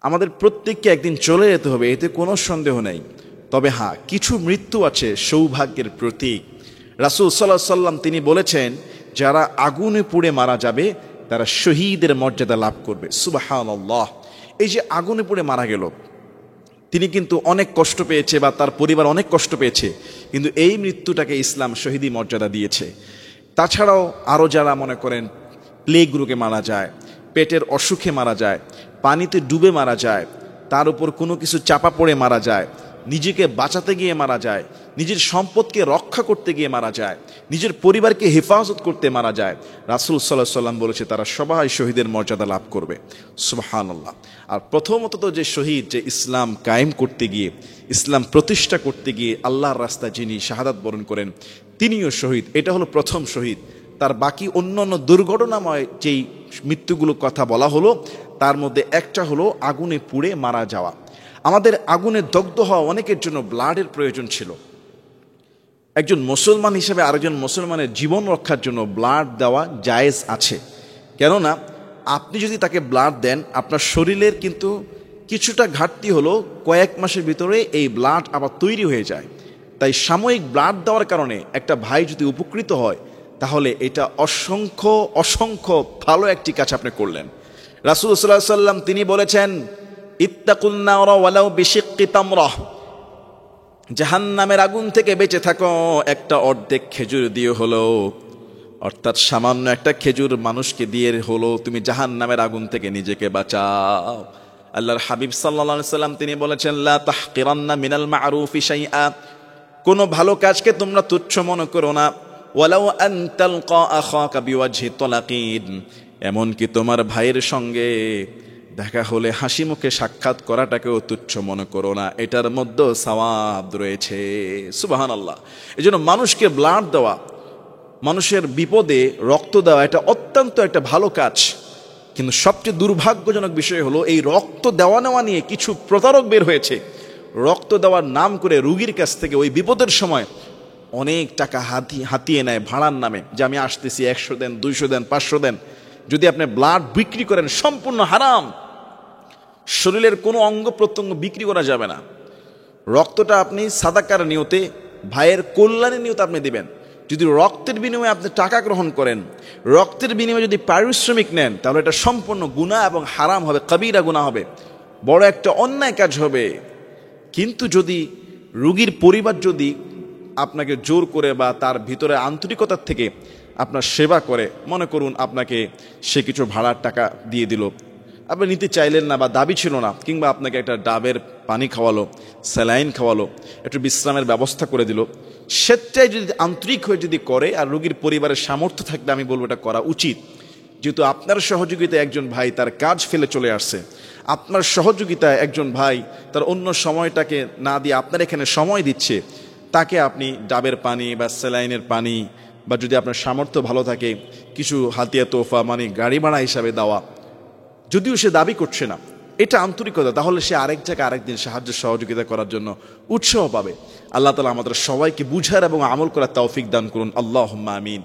আমাদের প্রত্যেককে একদিন চলে যেতে হবে, এতে কোনো সন্দেহ নেই। তবে হ্যাঁ, কিছু মৃত্যু আছে সৌভাগ্যের প্রতীক। রাসূল সাল্লাল্লাহু আলাইহি সাল্লাম তিনি বলেছেন, যারা আগুনে পুড়ে মারা যাবে তারা শহীদের মর্যাদা লাভ করবে। সুবহানাল্লাহ। এই যে আগুনে পুড়ে মারা গেল, তিনি কিন্তু অনেক কষ্ট পেয়েছে বা তার পরিবার অনেক কষ্ট পেয়েছে, কিন্তু এই মৃত্যুটাকে ইসলাম শহীদি মর্যাদা দিয়েছে। তাছাড়াও আরও যারা মনে করেন প্লেগ রোগে মারা যায়, পেটের অসুখে মারা যায়, পানিতে ডুবে মারা যায়, তার উপর কোনো কিছু চাপা পড়ে মারা যায়, নিজেকে বাঁচাতে গিয়ে মারা যায়, নিজের সম্পদকে রক্ষা করতে গিয়ে মারা যায়, নিজের পরিবারকে হেফাজত করতে মারা যায়, রাসূল সাল্লাল্লাহু আলাইহি সাল্লাম বলেছে তারা সবাই শহীদের মর্যাদা লাভ করবে। সুবহানাল্লাহ। আর প্রথমত তো যে শহীদ, যে ইসলাম কায়েম করতে গিয়ে, ইসলাম প্রতিষ্ঠা করতে গিয়ে আল্লাহর রাস্তায় যিনি শাহাদাত বরণ করেন তিনিও শহীদ। এটা হলো প্রথম শহীদ। তার বাকি অন্যান্য দুর্ঘটনাময় যেই মৃত্যুগুলোর কথা বলা হলো, তার মধ্যে একটা হলো আগুনে পুড়ে মারা যাওয়া। আমাদের আগুনে দগ্ধ হওয়া অনেকের জন্য ব্লাডের প্রয়োজন ছিল। একজন মুসলমান হিসেবে আরেকজন মুসলমানের জীবন রক্ষার জন্য ব্লাড দেওয়া জায়েজ আছে। কেননা আপনি যদি তাকে ব্লাড দেন, আপনার শরীরের কিন্তু কিছুটা ঘাটতি হলো, কয়েক মাসের ভিতরে এই ব্লাড আবার তৈরি হয়ে যায়। তাই সাময়িক ব্লাড দেওয়ার কারণে একটা ভাই যদি উপকৃত হয়, তাহলে এটা অসংখ্য অসংখ্য ভালো একটি কাজ আপনি করলেন। রাসূল সাল্লাল্লাহু আলাইহি সাল্লাম তিনি বলেছেন, ইত্তাকুন নারা ওয়ালাউ বিশিক্কি তামরাহ, জাহান্নামের আগুন থেকে বেঁচে থাকো একটা অর্ধেক খেজুর দিয়ে হলো, অর্থাৎ সামান্য একটা খেজুর মানুষকে দিয়ে হলো তুমি জাহান্নামের আগুন থেকে নিজেকে বাঁচাও। আল্লাহর হাবিব সাল্লাল্লাহু আলাইহি সাল্লাম তিনি বলেছেন, লা তাহকিরান্না মিনাল মা'রুফি শাইআ, কোনো ভালো কাজকে তোমরা তুচ্ছ মনে করো না। ওয়ালাউ আন তালকা আখাকা বিওয়াজহি তালাকিন, এমনকি তোমার ভাইয়ের সঙ্গে দেখা হলে হাসি মুখে সাক্ষাৎ করাটাকেও তুচ্ছ মনে করো না, এটার মধ্যে সওয়াব রয়েছে। সুবহানাল্লাহ। এজন্য মানুষকে ব্লাড দেওয়া, মানুষের বিপদে রক্ত দেওয়া, এটা অত্যন্ত একটা ভালো কাজ। কিন্তু সবচেয়ে দুর্ভাগ্যজনক বিষয় হলো, এই রক্ত দেওয়া নেওয়া নিয়ে কিছু প্রতারক বের হয়েছে। রক্ত দেওয়ার নাম করে রুগীর কাছ থেকে ওই বিপদের সময় অনেক টাকা হাতিয়ে নেয় ভাড়ার নামে, যে আমি আসতেছি 100 দেন, 200 দেন, 500 দেন। যদি আপনি ব্লাড বিক্রি করেন, সম্পূর্ণ হারাম। শরীরের কোনো অঙ্গ প্রত্যঙ্গ বিক্রি করা যাবে না। রক্তটা আপনি সাদাকার নিয়তে, ভাইয়ের কল্যাণের নিয়তে আপনি দিবেন। যদি রক্তের বিনিময়ে আপনি টাকা গ্রহণ করেন, রক্তের বিনিময়ে যদি পারিশ্রমিক নেন, তাহলে এটা সম্পূর্ণ গুনাহ এবং হারাম হবে, কবিরা গুনাহ হবে, বড় একটা অন্যায় কাজ হবে। কিন্তু যদি রোগীর পরিবার যদি আপনাকে জোর করে বা তার ভিতরে আন্তরিকতার থেকে আপনার সেবা করে, মনে করুন আপনাকে সে কিছু ভাড়ার টাকা দিয়ে দিল, আপনি নিতে চাইলেন না বা দাবি ছিল না, কিংবা আপনাকে একটা ডাবের পানি খাওয়ালো, স্যালাইন খাওয়ালো, একটু বিশ্রামের ব্যবস্থা করে দিল, সেটাই যদি আন্তরিক হয়ে যদি করে, আর রোগীর পরিবারের সামর্থ্য থাকলে আমি বলবো এটা করা উচিত। যেহেতু আপনার সহযোগিতায় একজন ভাই তার কাজ ফেলে চলে আসছে, আপনার সহযোগিতায় একজন ভাই তার অন্য সময়টাকে না দিয়ে আপনার এখানে সময় দিচ্ছে, তাকে আপনি ডাবের পানি বা স্যালাইনের পানি, বা যদি আপনার সামর্থ্য ভালো থাকে কিছু হাতিয়া তোফা, মানে গাড়ি ভাড়া হিসাবে দেওয়া, যদিও সে দাবি করছে না, এটা আন্তরিকতা, তাহলে সে আরেক জায়গায় আরেকদিন সাহায্য সহযোগিতা করার জন্য উৎসাহ পাবে। আল্লাহ তাআলা আমাদের সবাইকে বুঝার এবং আমল করার তৌফিক দান করুন। আল্লাহুম্মা আমিন।